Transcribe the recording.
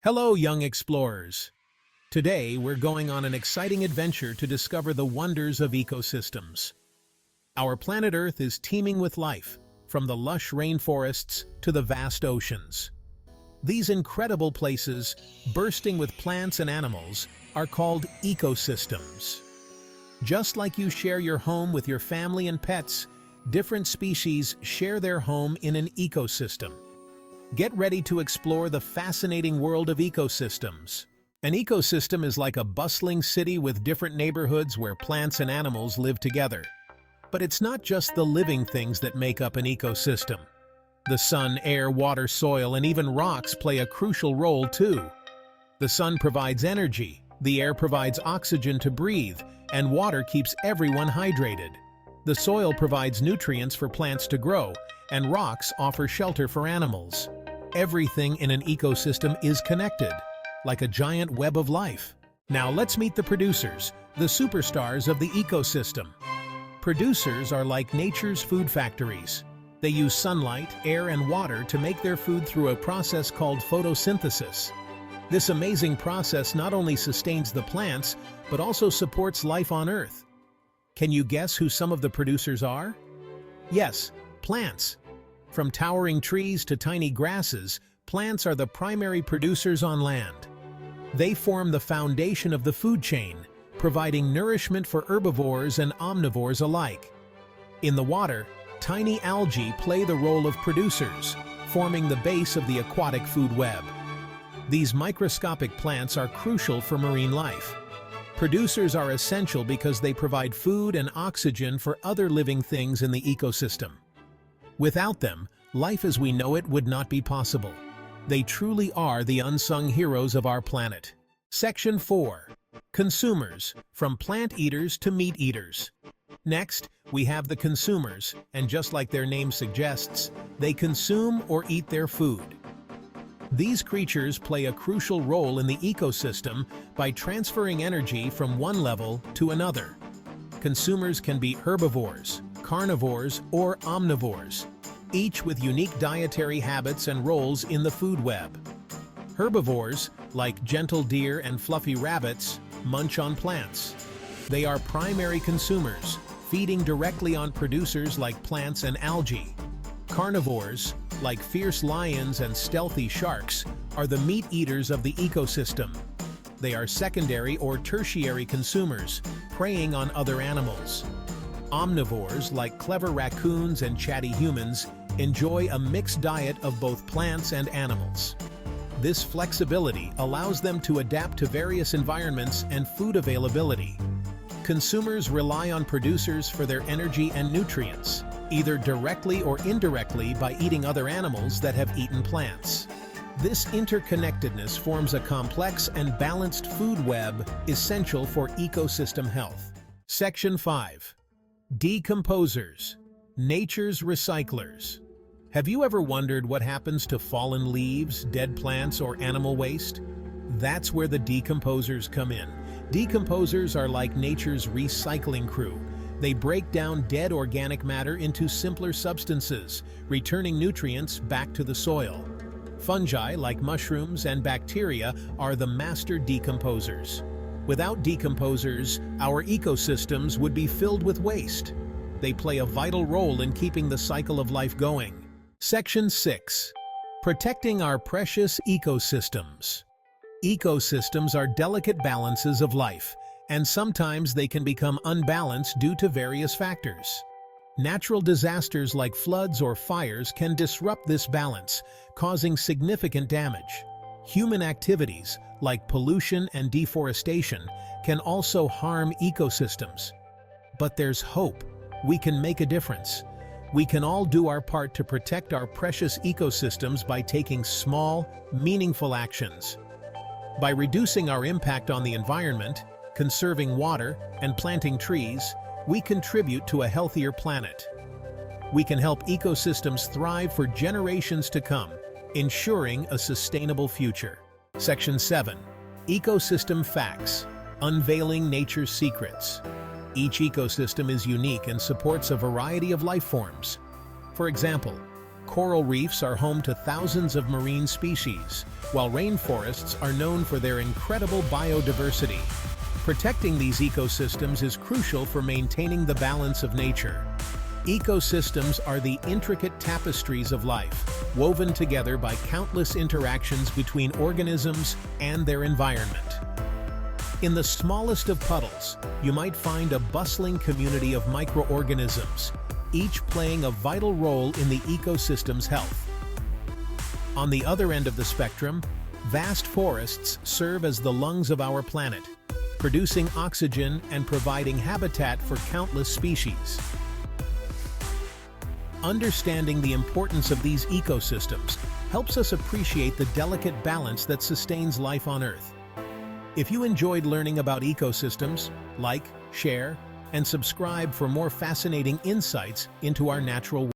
Hello, young explorers. Today, we're going on an exciting adventure to discover the wonders of ecosystems. Our planet Earth is teeming with life, from the lush rainforests to the vast oceans. These incredible places, bursting with plants and animals, are called ecosystems. Just like you share your home with your family and pets, different species share their home in an ecosystem. Get ready to explore the fascinating world of ecosystems. An ecosystem is like a bustling city with different neighborhoods where plants and animals live together. But it's not just the living things that make up an ecosystem. The sun, air, water, soil, and even rocks play a crucial role too. The sun provides energy, the air provides oxygen to breathe, and water keeps everyone hydrated. The soil provides nutrients for plants to grow, and rocks offer shelter for animals. Everything in an ecosystem is connected, like a giant web of life. Now let's meet the producers, the superstars of the ecosystem. Producers are like nature's food factories. They use sunlight, air, and water to make their food through a process called photosynthesis. This amazing process not only sustains the plants, but also supports life on Earth. Can you guess who some of the producers are? Yes, plants. From towering trees to tiny grasses, plants are the primary producers on land. They form the foundation of the food chain, providing nourishment for herbivores and omnivores alike. In the water, tiny algae play the role of producers, forming the base of the aquatic food web. These microscopic plants are crucial for marine life. Producers are essential because they provide food and oxygen for other living things in the ecosystem. Without them, life as we know it would not be possible. They truly are the unsung heroes of our planet. Section 4. Consumers, from plant eaters to meat eaters. Next, we have the consumers, and just like their name suggests, they consume or eat their food. These creatures play a crucial role in the ecosystem by transferring energy from one level to another. Consumers can be herbivores, carnivores, or omnivores, each with unique dietary habits and roles in the food web. Herbivores, like gentle deer and fluffy rabbits, munch on plants. They are primary consumers, feeding directly on producers like plants and algae. Carnivores, like fierce lions and stealthy sharks, are the meat eaters of the ecosystem. They are secondary or tertiary consumers, preying on other animals. Omnivores, like clever raccoons and chatty humans, enjoy a mixed diet of both plants and animals. This flexibility allows them to adapt to various environments and food availability. Consumers rely on producers for their energy and nutrients, either directly or indirectly by eating other animals that have eaten plants. This interconnectedness forms a complex and balanced food web essential for ecosystem health. Section 5. Decomposers, nature's recyclers. Have you ever wondered what happens to fallen leaves, dead plants, or animal waste? That's where the decomposers come in. Decomposers are like nature's recycling crew. They break down dead organic matter into simpler substances, returning nutrients back to the soil. Fungi, like mushrooms and bacteria, are the master decomposers. Without decomposers, our ecosystems would be filled with waste. They play a vital role in keeping the cycle of life going. Section 6. Protecting our precious ecosystems. Ecosystems are delicate balances of life, and sometimes they can become unbalanced due to various factors. Natural disasters like floods or fires can disrupt this balance, causing significant damage. Human activities, like pollution and deforestation, can also harm ecosystems. But there's hope. We can make a difference. We can all do our part to protect our precious ecosystems by taking small, meaningful actions. By reducing our impact on the environment, conserving water, and planting trees, we contribute to a healthier planet. We can help ecosystems thrive for generations to come, ensuring a sustainable future. Section 7. Ecosystem Facts, Unveiling Nature's Secrets. Each ecosystem is unique and supports a variety of life forms. For example, coral reefs are home to thousands of marine species, while rainforests are known for their incredible biodiversity. Protecting these ecosystems is crucial for maintaining the balance of nature. Ecosystems are the intricate tapestries of life, woven together by countless interactions between organisms and their environment. In the smallest of puddles, you might find a bustling community of microorganisms, each playing a vital role in the ecosystem's health. On the other end of the spectrum, vast forests serve as the lungs of our planet, producing oxygen and providing habitat for countless species. Understanding the importance of these ecosystems helps us appreciate the delicate balance that sustains life on Earth. If you enjoyed learning about ecosystems, like, share, and subscribe for more fascinating insights into our natural world.